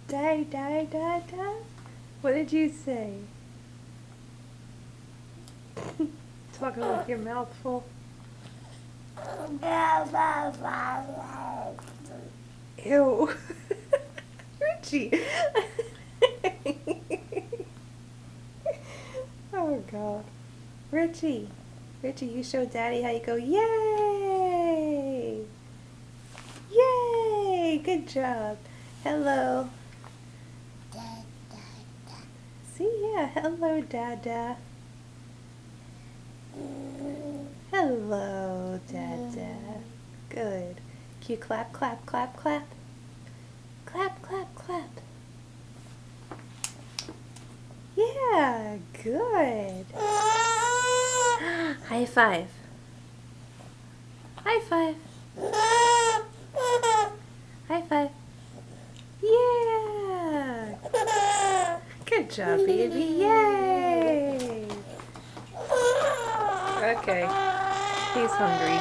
Daddy, daddy, daddy, daddy. What did you say? Talking with your mouth full. Ew. Richie. Oh, God. Richie. Richie, you show Daddy how you go, yay! Yay! Good job. Hello. See, yeah. Hello, Dada. Hello, Dada. Good. Can you clap, clap, clap, clap? Clap, clap, clap. Yeah, good. High five. High five. High five. Yeah. Good job, baby. Yay. Okay. He's hungry.